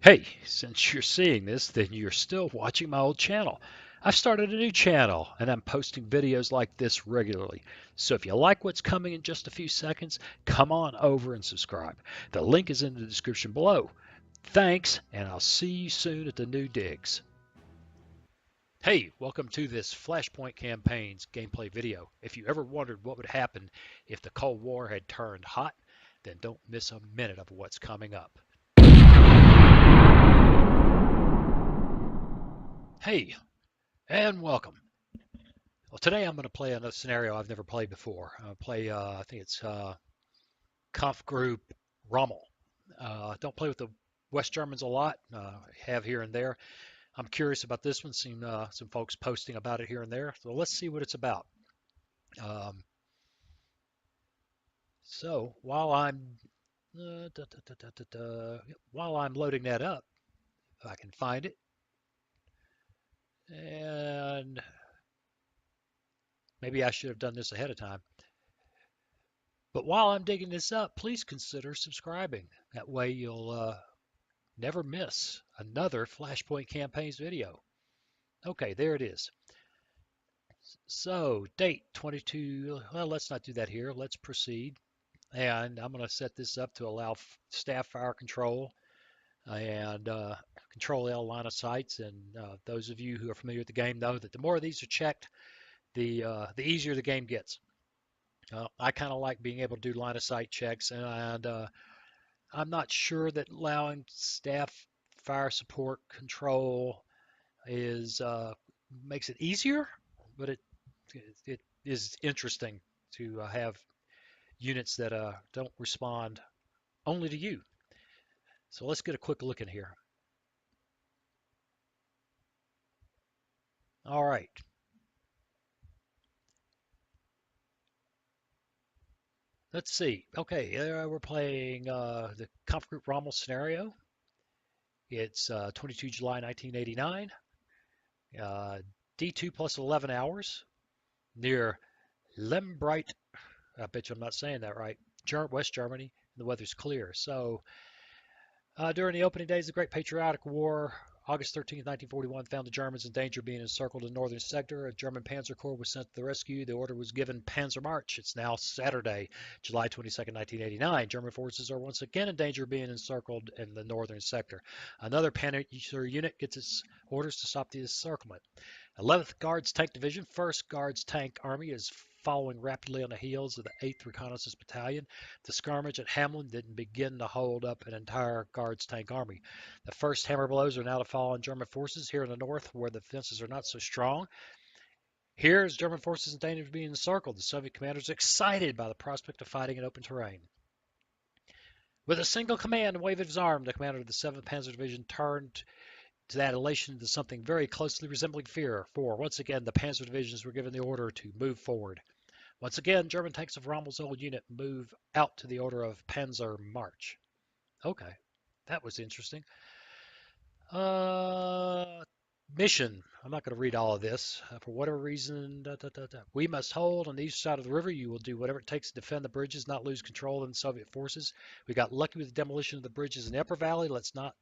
Hey, since you're seeing this, then you're still watching my old channel. I've started a new channel and I'm posting videos like this regularly. So if you like what's coming in just a few seconds, come on over and subscribe. The link is in the description below. Thanks, and I'll see you soon at the new digs. Hey, welcome to this Flashpoint Campaigns gameplay video. If you ever wondered what would happen if the Cold War had turned hot, then don't miss a minute of what's coming up. Hey, and welcome. Well, today I'm going to play another scenario I've never played before. I'm going to play, I think it's Kampf Group Rommel. Don't play with the West Germans a lot. Have here and there. I'm curious about this one. Seen some folks posting about it here and there. So let's see what it's about. Um, so while I'm loading that up, if I can find it, and maybe I should have done this ahead of time. But while I'm digging this up, please consider subscribing. That way you'll never miss another Flashpoint Campaigns video. Okay, there it is. So, date 22. Well, let's not do that here. Let's proceed. And I'm going to set this up to allow staff fire control and control L line of sights. And those of you who are familiar with the game know that the more of these are checked, the easier the game gets. I kind of like being able to do line of sight checks, and I'm not sure that allowing staff fire support control is makes it easier, but it is interesting to have units that don't respond only to you. So let's get a quick look in here. All right. Let's see. Okay, we're playing the Comp Group Rommel scenario. It's 22 July 1989. Uh, D2 plus 11 hours near Lembright. I bet you I'm not saying that right. West Germany. The weather's clear. So during the opening days of the Great Patriotic War, August 13th, 1941, found the Germans in danger of being encircled in the northern sector. A German Panzer Corps was sent to the rescue. The order was given Panzer March. It's now Saturday, July 22nd, 1989. German forces are once again in danger of being encircled in the northern sector. Another Panzer unit gets its orders to stop the encirclement. 11th Guards Tank Division, 1st Guards Tank Army is following rapidly on the heels of the 8th Reconnaissance Battalion. The skirmish at Hamlin didn't begin to hold up an entire Guards Tank Army. The first hammer blows are now to fall on German forces here in the north where the defenses are not so strong. Here, as German forces in danger of being encircled, the Soviet commanders are excited by the prospect of fighting in open terrain. With a single command and wave of his arm, the commander of the 7th Panzer Division turned to that elation into something very closely resembling fear, for once again the Panzer divisions were given the order to move forward. Once again, German tanks of Rommel's old unit move out to the order of Panzer March. Okay, that was interesting. Uh, Mission. I'm not going to read all of this. For whatever reason, we must hold on the east side of the river. You will do whatever it takes to defend the bridges, not lose control of the Soviet forces. We got lucky with the demolition of the bridges in the upper valley. Let's not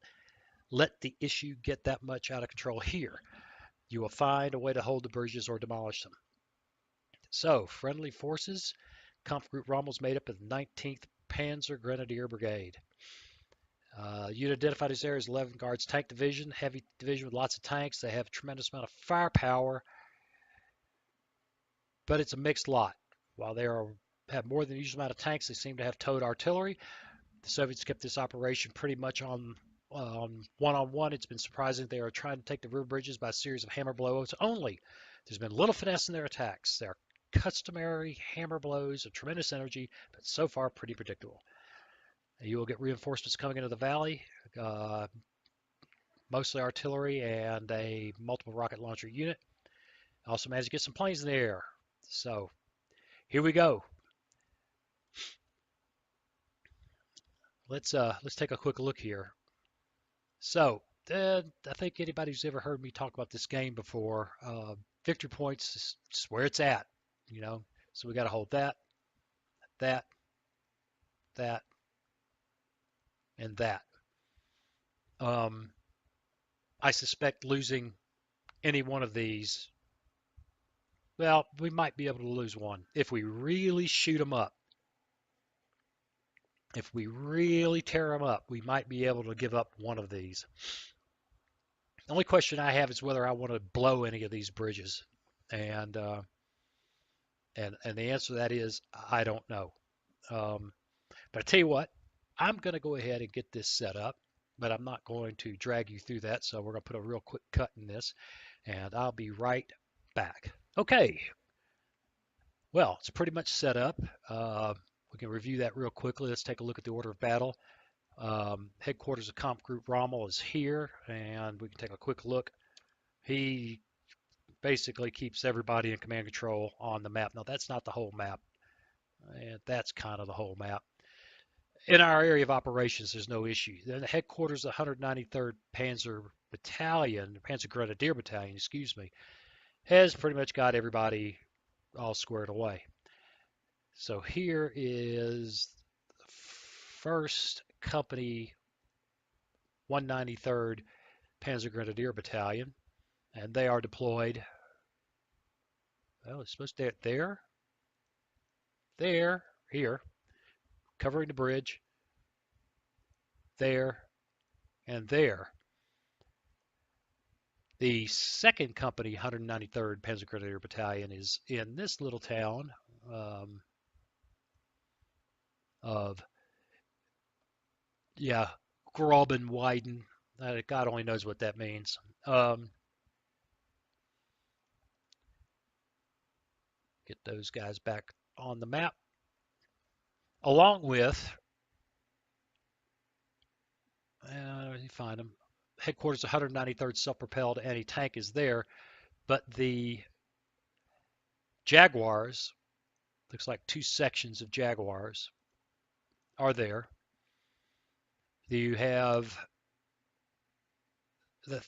let the issue get that much out of control here. You will find a way to hold the bridges or demolish them. So, friendly forces. Kampf Group Rommel is made up of the 19th Panzer Grenadier Brigade. Unit identified as there is 11 Guards Tank Division, heavy division with lots of tanks. They have a tremendous amount of firepower, but it's a mixed lot. While they have more than the usual amount of tanks, they seem to have towed artillery. The Soviets kept this operation pretty much on one-on-one. It's been surprising they are trying to take the river bridges by a series of hammer blows only. There's been little finesse in their attacks. They're customary hammer blows of tremendous energy, but so far pretty predictable. You will get reinforcements coming into the valley, uh, mostly artillery and a multiple rocket launcher unit. Also managed to get some planes in the air. So here we go. Let's take a quick look here. So, I think anybody who's ever heard me talk about this game before, victory points is just where it's at, you know. So we got to hold that, that, that, and that. Um, I suspect losing any one of these, well, we might be able to lose one. If we really shoot them up, if we really tear them up, we might be able to give up one of these. The only question I have is whether I want to blow any of these bridges. And and the answer to that is I don't know. Um, but I tell you what, I'm going to go ahead and get this set up, but I'm not going to drag you through that. So we're going to put a real quick cut in this, and I'll be right back. Okay, well, it's pretty much set up. We can review that real quickly. Let's take a look at the order of battle. Headquarters of Comp Group Rommel is here, and we can take a quick look. He basically keeps everybody in command control on the map. Now, that's not the whole map. That's kind of the whole map. In our area of operations, there's no issue. Then the headquarters of 193rd Panzer Battalion, Panzer Grenadier Battalion, excuse me, has pretty much got everybody all squared away. So here is the 1st Company 193rd Panzer Grenadier Battalion, and they are deployed. Well, it's supposed to be there, here, covering the bridge, there, and there. The 2nd Company 193rd Panzer Grenadier Battalion is in this little town of, yeah, Grabenweiden. God only knows what that means. Get those guys back on the map. Along with, you find them, headquarters 193rd Self-Propelled Anti-Tank is there, but the Jaguars, looks like 2 sections of Jaguars, are there. You have the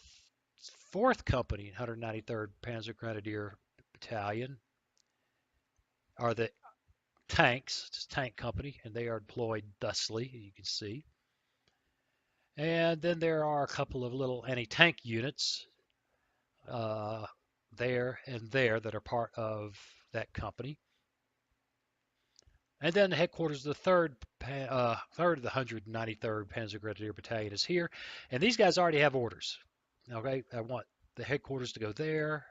4th Company, 193rd Panzer Grenadier Battalion, are the tanks, it's tank company, and they are deployed thusly, you can see. And then there are a couple of little anti-tank units there and there that are part of that company. And then the headquarters of the third of the 193rd Panzer Grenadier Battalion is here, and these guys already have orders. Okay, I want the headquarters to go there,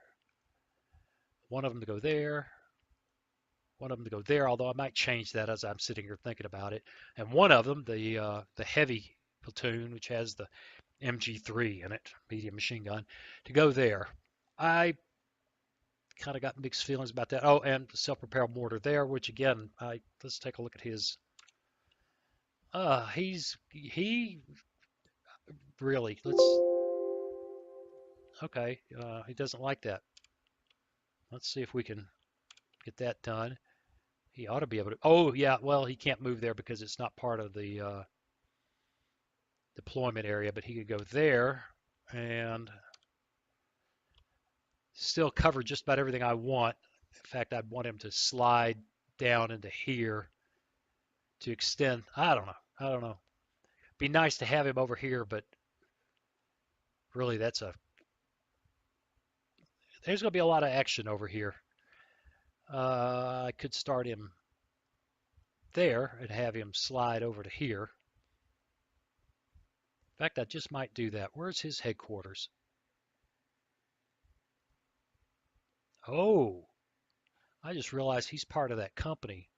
one of them to go there, one of them to go there. Although I might change that as I'm sitting here thinking about it. And one of them, the heavy platoon, which has the MG3 in it, medium machine gun, to go there. I kind of got mixed feelings about that. Oh, and the self-propelled mortar there, which again, let's take a look at his. He really, okay. He doesn't like that. Let's see if we can get that done. He ought to be able to. Oh yeah, well he can't move there because it's not part of the deployment area, but he could go there and still cover just about everything I want. In fact, I'd want him to slide down into here to extend. I don't know. I don't know. Be nice to have him over here, but really there's going to be a lot of action over here. I could start him there and have him slide over to here. In fact, I just might do that. Where's his headquarters? Oh, I just realized he's part of that company.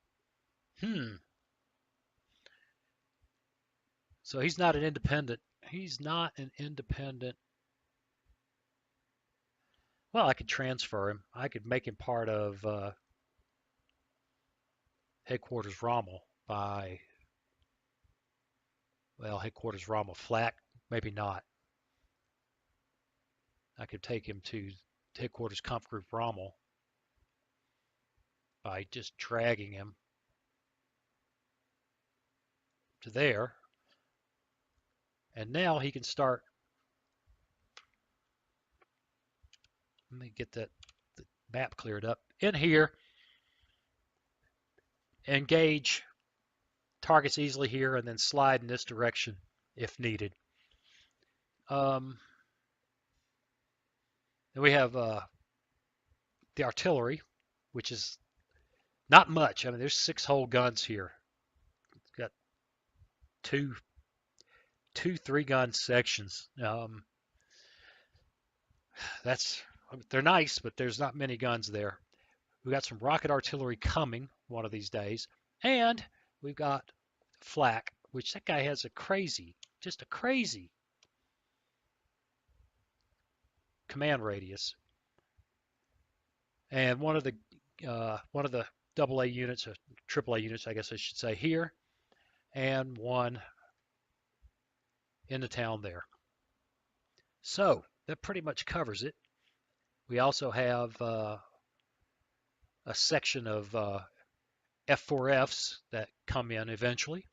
So he's not an independent. He's not an independent. Well, I could transfer him. I could make him part of headquarters Rommel by, well, headquarters Rommel flat. Maybe not. I could take him to headquarters Comp Group Rommel by just dragging him to there. And now he can start. Let me get the map cleared up. In here, engage targets easily here and then slide in this direction if needed. Um, then we have the artillery, which is not much. I mean, there's 6 whole guns here. It's got two, 3 gun sections. That's they're nice, but there's not many guns there. We've got some rocket artillery coming one of these days, and we've got flak, which that guy has just a crazy command radius. And one of the AA units, or AAA units, I guess I should say, here, and one in the town there. So that pretty much covers it. We also have a section of F4Fs that come in eventually.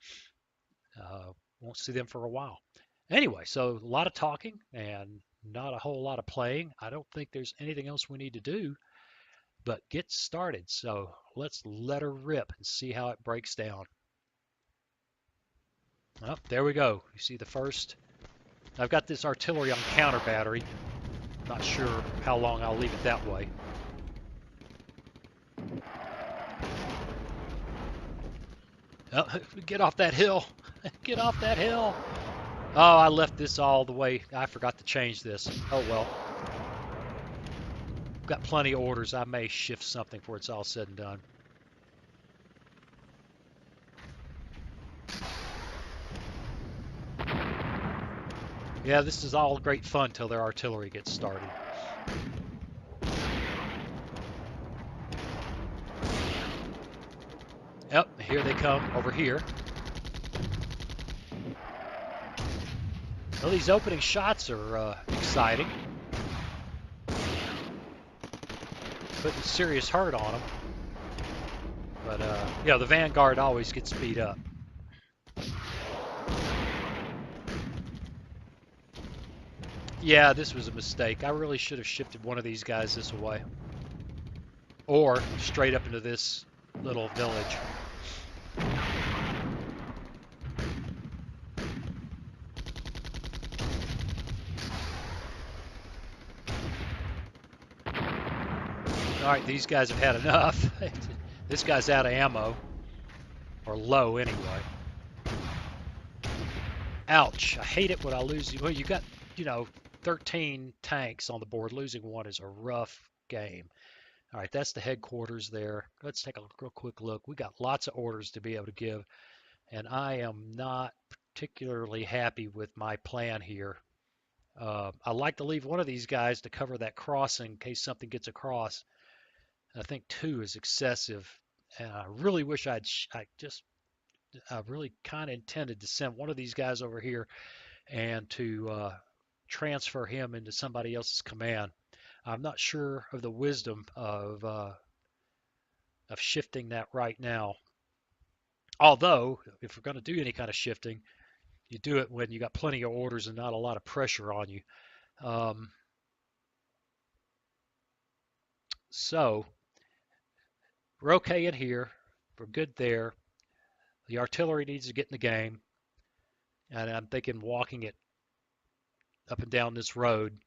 Won't see them for a while. Anyway, so a lot of talking and not a whole lot of playing. I don't think there's anything else we need to do but get started. So let's let her rip and see how it breaks down. Oh, there we go. You see the first. I've got this artillery on counter battery. Not sure how long I'll leave it that way. Oh, get off that hill. Get off that hill. Oh, I left this all the way. I forgot to change this. Oh well. Got plenty of orders. I may shift something before it's all said and done. Yeah, this is all great fun till their artillery gets started. Yep, here they come over here. Well, these opening shots are exciting. Putting serious hurt on them. But, yeah, the Vanguard always gets beat up. Yeah, this was a mistake. I really should have shifted one of these guys this way. Or straight up into this little village. Alright, these guys have had enough. This guy's out of ammo. Or low, anyway. Ouch. I hate it when I lose. Well, you got, 13 tanks on the board. Losing one is a rough game. All right, that's the headquarters there. Let's take a real quick look. We got lots of orders to be able to give, and I am not particularly happy with my plan here. I like to leave one of these guys to cover that crossing in case something gets across. I think 2 is excessive, and I really wish I really kind of intended to send one of these guys over here and to transfer him into somebody else's command. I'm not sure of the wisdom of shifting that right now. Although, if we're going to do any kind of shifting, you do it when you got plenty of orders and not a lot of pressure on you. Um, so we're okay in here. We're good there. The artillery needs to get in the game, and I'm thinking walking it up and down this road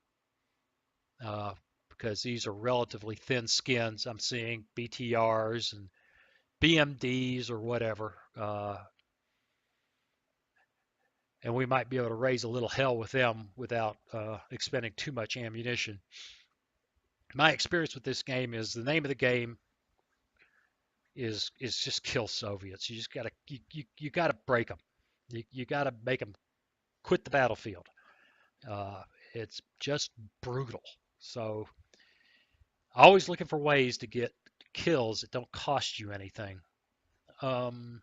uh, because these are relatively thin skins. I'm seeing BTRs and BMDs or whatever, and we might be able to raise a little hell with them without expending too much ammunition. My experience with this game is the name of the game is just kill Soviets. You just gotta you gotta break them. You gotta make them quit the battlefield. Uh, it's just brutal. So always looking for ways to get kills that don't cost you anything. Um,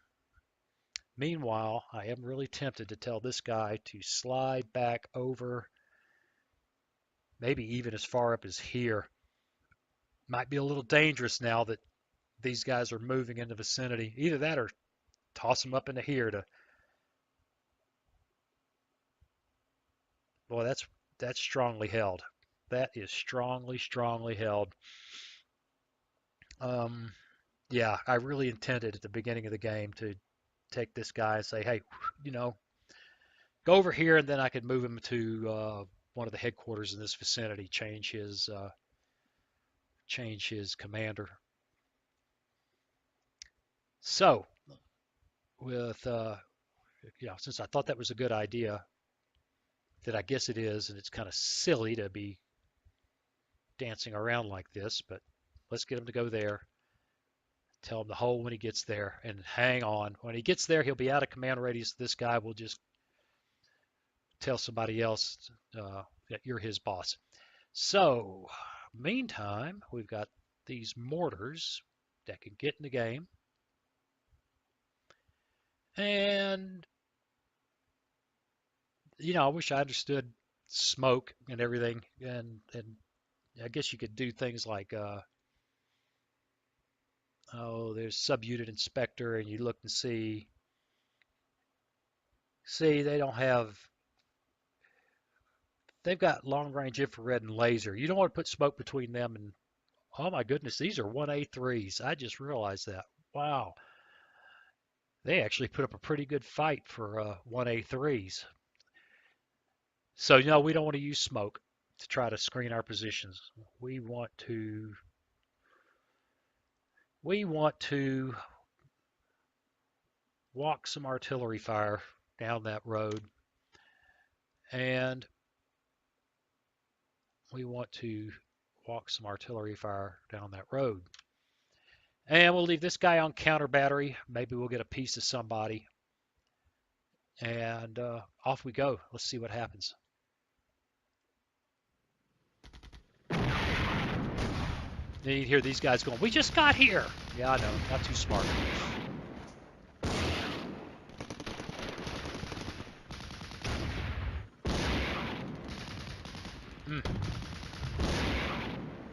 Meanwhile, I am really tempted to tell this guy to slide back over, maybe even as far up as here. Might be a little dangerous now that these guys are moving in the vicinity. Either that or toss them up into here to. Boy, that's strongly held. That is strongly held. Um, yeah, I really intended at the beginning of the game to take this guy and say, hey, you know, go over here, and then I could move him to one of the headquarters in this vicinity, change his commander. So, with since I thought that was a good idea, that I guess it is, and it's kind of silly to be dancing around like this, but let's get him to go there. Tell him to hold when he gets there, and hang on. When he gets there, he'll be out of command radius. This guy will just tell somebody else that you're his boss. So, meantime, we've got these mortars that can get in the game. And, I wish I understood smoke and everything. And I guess you could do things like, there's subunit inspector, and you look and see, they don't have, they've got long range infrared and laser. You don't want to put smoke between them and, oh my goodness, these are 1A3s. I just realized that. Wow. They actually put up a pretty good fight for 1A3s. So, we don't want to use smoke to try to screen our positions. We want to walk some artillery fire down that road, and And we'll leave this guy on counter battery. Maybe we'll get a piece of somebody. And off we go. Let's see what happens. Then you hear these guys going, we just got here. Yeah, I know. Not too smart.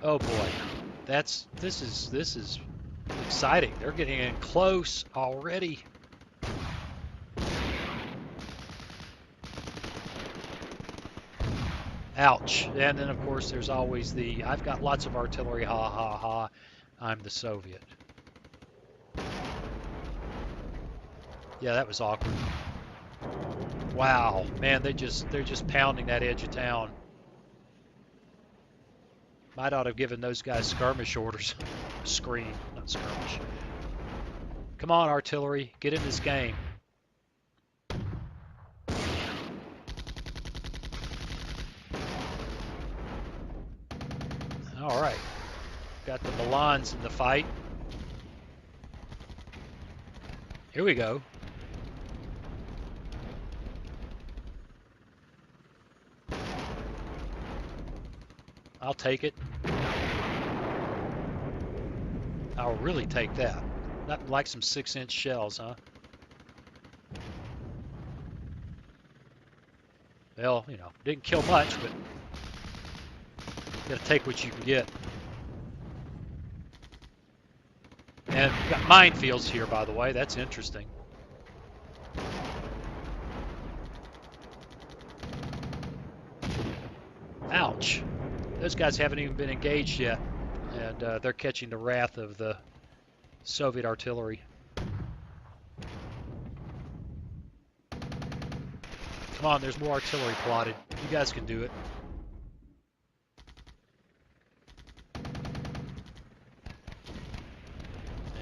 Oh boy. This is exciting. They're getting in close already. Ouch. And then, of course, there's always the, I've got lots of artillery, ha, ha, ha, I'm the Soviet. Yeah, that was awkward. Wow. Man, they're just pounding that edge of town. Might ought to have given those guys skirmish orders. Screen, not skirmish. Come on, artillery, get in this game. All right, got the Milans in the fight. Here we go. I'll take it. I'll really take that. Nothing like some 6-inch shells, huh? Well, didn't kill much, but you gotta take what you can get. And we've got minefields here, by the way. That's interesting. Ouch. Those guys haven't even been engaged yet, and they're catching the wrath of the Soviet artillery. Come on, there's more artillery plotted. You guys can do it.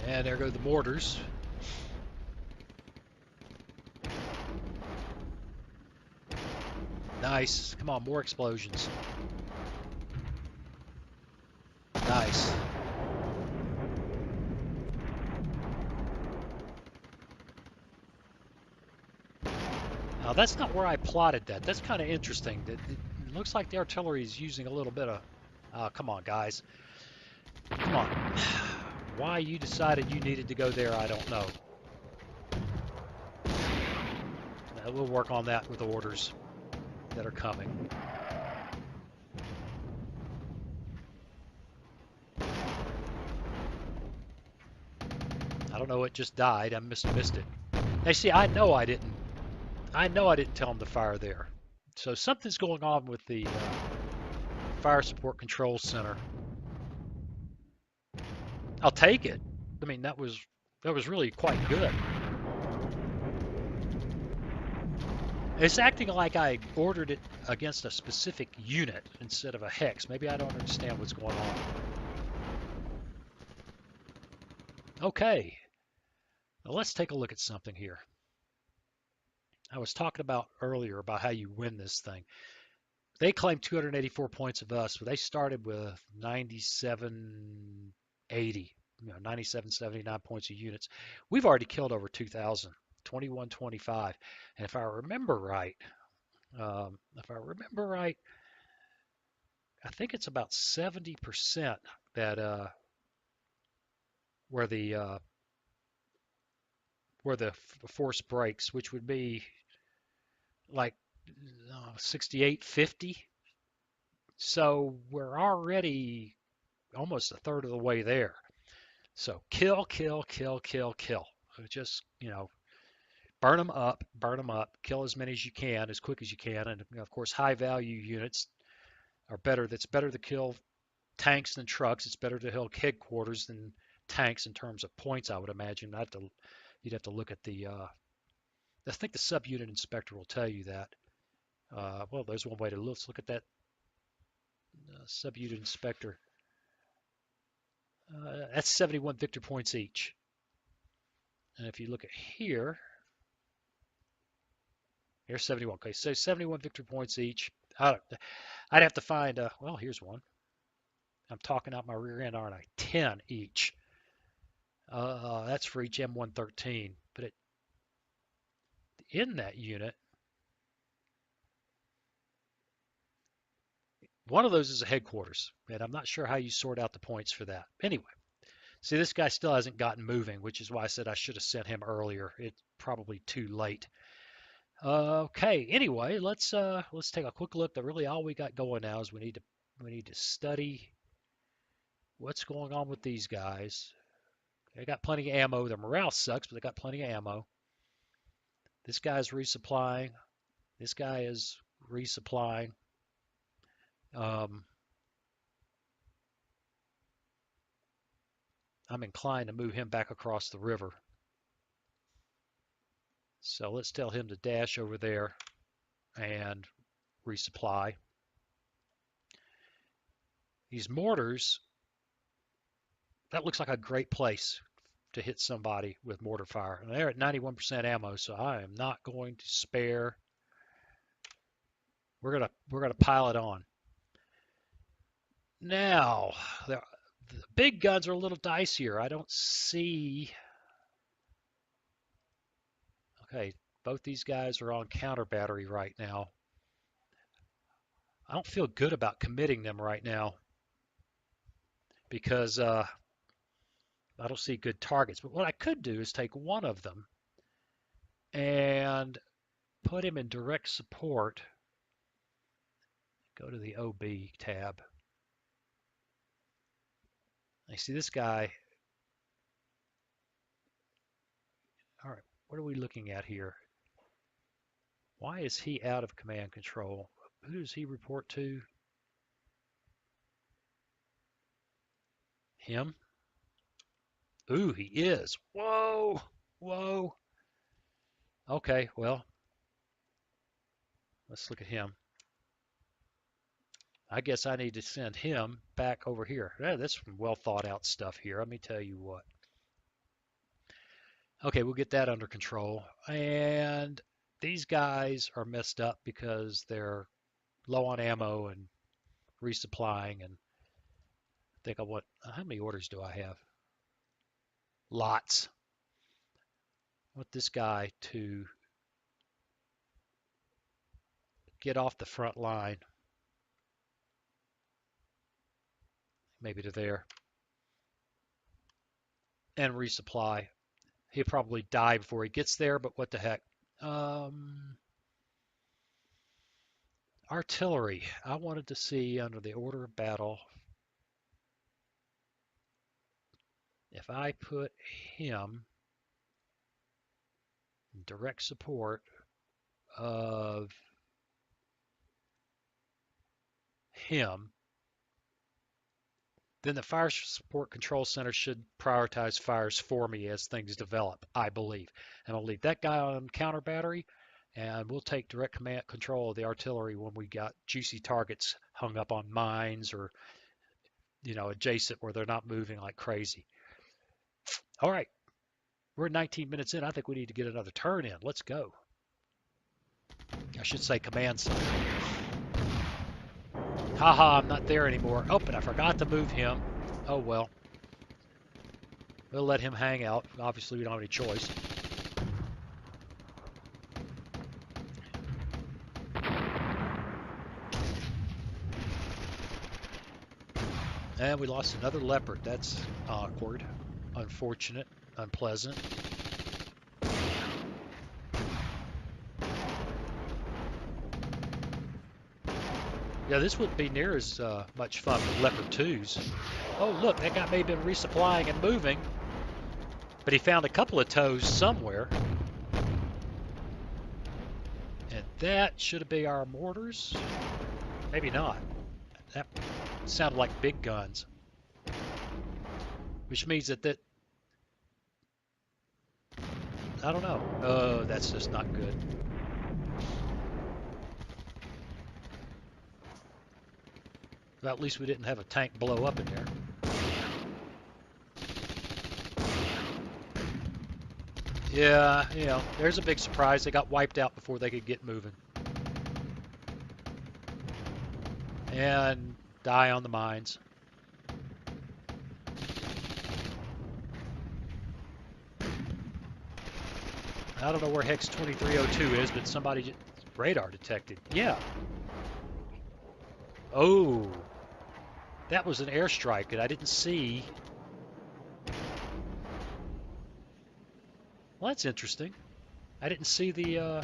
And there go the mortars. Nice. Come on, more explosions. Nice. Now that's not where I plotted that. That's kind of interesting. It looks like the artillery is using a little bit of... come on, guys. Come on. Why you decided you needed to go there, I don't know. We'll work on that with orders that are coming. I don't know what just died. I missed it. Now see, I know I didn't tell him to fire there. So something's going on with the Fire Support Control Center. I'll take it. I mean, that was really quite good. It's acting like I ordered it against a specific unit instead of a hex. Maybe I don't understand what's going on. Okay, now let's take a look at something here. I was talking about earlier about how you win this thing. They claimed 284 points of us, but they started with 9780, 9779 points of units. We've already killed over 2,000, 2125. And if I remember right, I think it's about 70% that where the uh, where the force breaks, which would be like 6850. So we're already almost a third of the way there. So kill, kill, kill, kill, kill. So just, burn them up, kill as many as you can, as quick as you can. And of course, high value units are better. That's better to kill tanks than trucks. It's better to kill headquarters than tanks in terms of points, I would imagine. You'd have to look at I think the subunit inspector will tell you that. Well, there's one way to look. Let's look at that subunit inspector. That's 71 victor points each. And if you look at here, here's 71. Okay, so 71 victor points each. I'd have to find, well, here's one. I'm talking out my rear end, aren't I? 10 each. That's for each M113. But in that unit, one of those is a headquarters. And I'm not sure how you sort out the points for that. Anyway, see, this guy still hasn't gotten moving, which is why I said I should have sent him earlier. It's probably too late. Okay, anyway, let's take a quick look. That really all we got going now is we need to study what's going on with these guys. They got plenty of ammo. Their morale sucks, but they got plenty of ammo. This guy's resupplying. This guy is resupplying. Um, I'm inclined to move him back across the river. So let's tell him to dash over there and resupply. These mortars, that looks like a great place to hit somebody with mortar fire. And they're at 91% ammo, so I am not going to spare. We're gonna pile it on. Now, the big guns are a little dicier. I don't see. Okay, both these guys are on counter battery right now. I don't feel good about committing them right now because I don't see good targets. But what I could do is take one of them and put him in direct support. Go to the OB tab. I see this guy. All right, what are we looking at here? Why is he out of command control? Who does he report to? Him? Ooh, he is. Whoa, whoa. Okay, well, let's look at him. I guess I need to send him back over here. Yeah, that's some well thought out stuff here. Let me tell you what. Okay, we'll get that under control. And these guys are messed up because they're low on ammo and resupplying. And I think I want, how many orders do I have? Lots. I want this guy to get off the front line. Maybe to there. And resupply. He'll probably die before he gets there, but what the heck. Artillery. I wanted to see under the order of battle if I put him in direct support of him, then the Fire Support Control Center should prioritize fires for me as things develop, I believe. And I'll leave that guy on counter battery, And we'll take direct command control of the artillery when we got juicy targets hung up on mines or adjacent where they're not moving like crazy. All right, we're 19 minutes in. I think we need to get another turn in. Let's go. I should say command cycle. Haha, I'm not there anymore. Oh, but I forgot to move him. Oh well. We'll let him hang out. Obviously, we don't have any choice. And we lost another leopard. That's awkward, unfortunate, unpleasant. Yeah, this wouldn't be near as much fun with Leopard 2s. Oh, look, that guy may have been resupplying and moving, but he found a couple of toes somewhere. And that should be our mortars. Maybe not. That sounded like big guns, which means that I don't know. Oh, that's just not good. Well, at least we didn't have a tank blow up in there. Yeah, there's a big surprise. They got wiped out before they could get moving. And die on the mines. I don't know where Hex 2302 is, but somebody just radar detected. Yeah. Oh, that was an airstrike that I didn't see. Well, that's interesting. I didn't see the,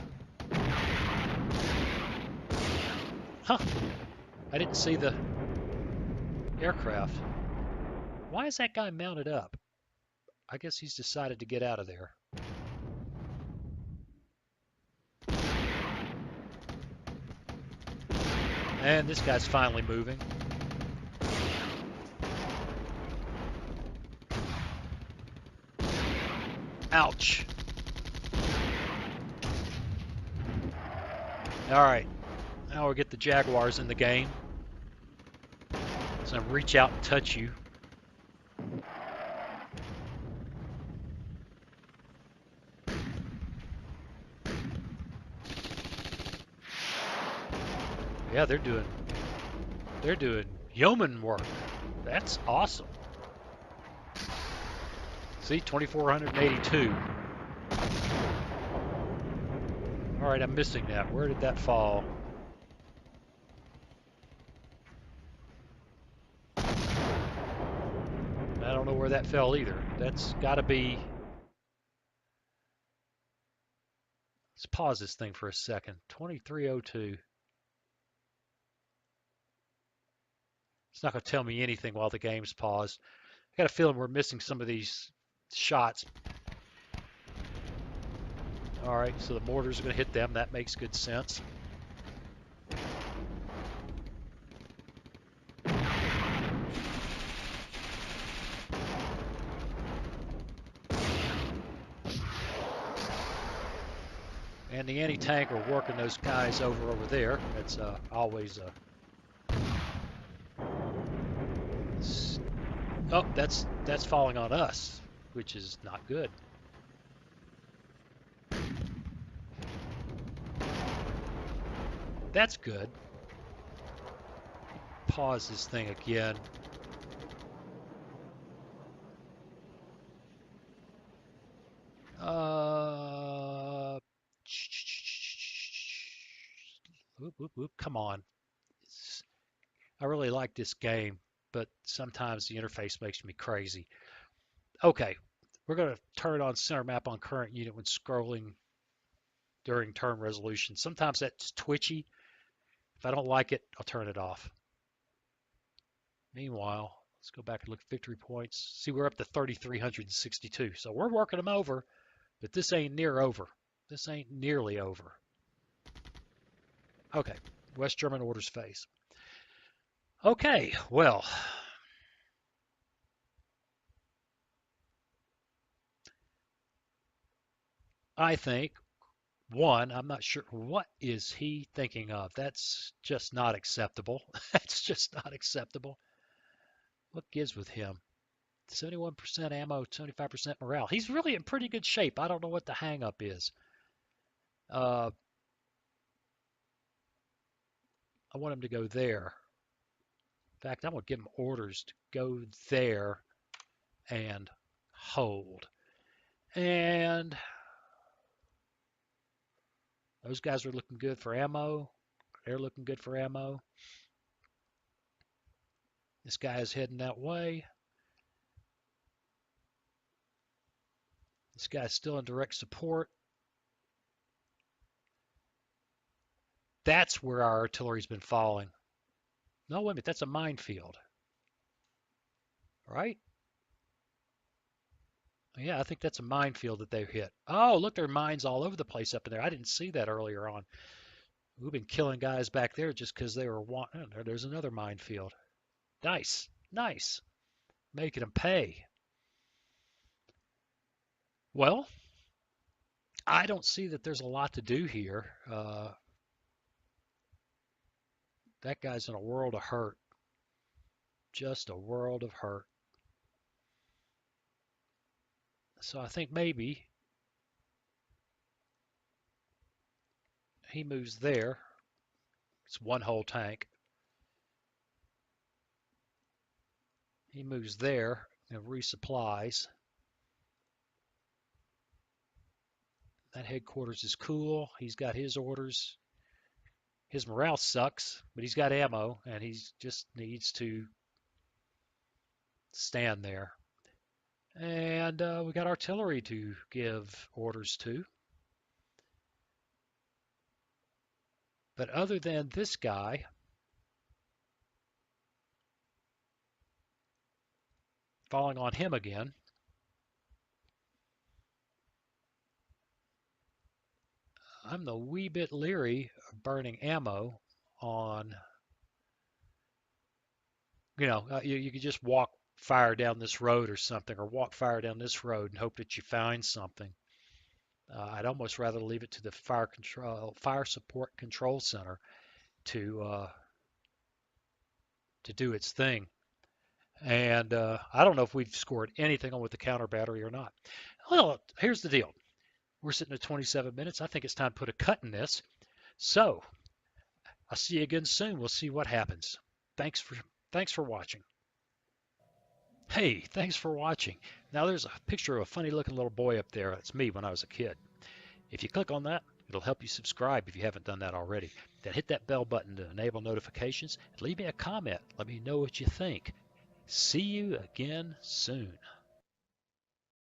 huh. I didn't see the aircraft. Why is that guy mounted up? I guess he's decided to get out of there. And this guy's finally moving. Ouch. All right. Now we'll get the Jaguars in the game. So reach out and touch you. Yeah, they're doing yeoman work. That's awesome. See, 2,482. All right, I'm missing that. Where did that fall? I don't know where that fell either. That's got to be... Let's pause this thing for a second. 2302. It's not going to tell me anything while the game's paused. I got a feeling we're missing some of these shots. All right, so the mortars are going to hit them. That makes good sense. And the anti-tank are working those guys over there. That's always a... Oh, that's falling on us, which is not good. That's good. Pause this thing again. Whoop, whoop, whoop. Come on. I really like this game, but sometimes the interface makes me crazy. Okay, we're going to turn on center map on current unit when scrolling during turn resolution. Sometimes that's twitchy. If I don't like it, I'll turn it off. Meanwhile, let's go back and look at victory points. See, we're up to 3,362. So we're working them over, but this ain't near over. This ain't nearly over. Okay, West German orders phase. Okay, well, I think One, I'm not sure what is he thinking of. That's just not acceptable. That's just not acceptable. What gives with him? 71% ammo, 25% morale. He's really in pretty good shape. I don't know what the hang up is. Uh, I want him to go there. In fact, I'm going to give him orders to go there and hold. And those guys are looking good for ammo. They're looking good for ammo. This guy is heading that way. This guy's still in direct support. That's where our artillery's been falling. No, wait a minute, that's a minefield, right? Yeah, I think that's a minefield that they've hit. Oh, look, there are mines all over the place up in there. I didn't see that earlier on. We've been killing guys back there just because they were wanting. Oh, there's another minefield. Nice, nice. Making them pay. Well, I don't see that there's a lot to do here. That guy's in a world of hurt. Just a world of hurt. So I think maybe he moves there. It's one whole tank. He moves there and resupplies. That headquarters is cool. He's got his orders. His morale sucks, but he's got ammo, and he just needs to stand there. And we got artillery to give orders to. But other than this guy, falling on him again, I'm the wee bit leery of burning ammo on, you could just walk fire down this road or something, or walk fire down this road and hope that you find something. I'd almost rather leave it to the fire support control center to to do its thing. And I don't know if we've scored anything on with the counter battery or not. Well, here's the deal. We're sitting at 27 minutes. I think it's time to put a cut in this. So I'll see you again soon. We'll see what happens. Thanks for watching. Hey, thanks for watching. Now there's a picture of a funny looking little boy up there. That's me when I was a kid. If you click on that, it'll help you subscribe if you haven't done that already. Then hit that bell button to enable notifications and leave me a comment. Let me know what you think. See you again soon.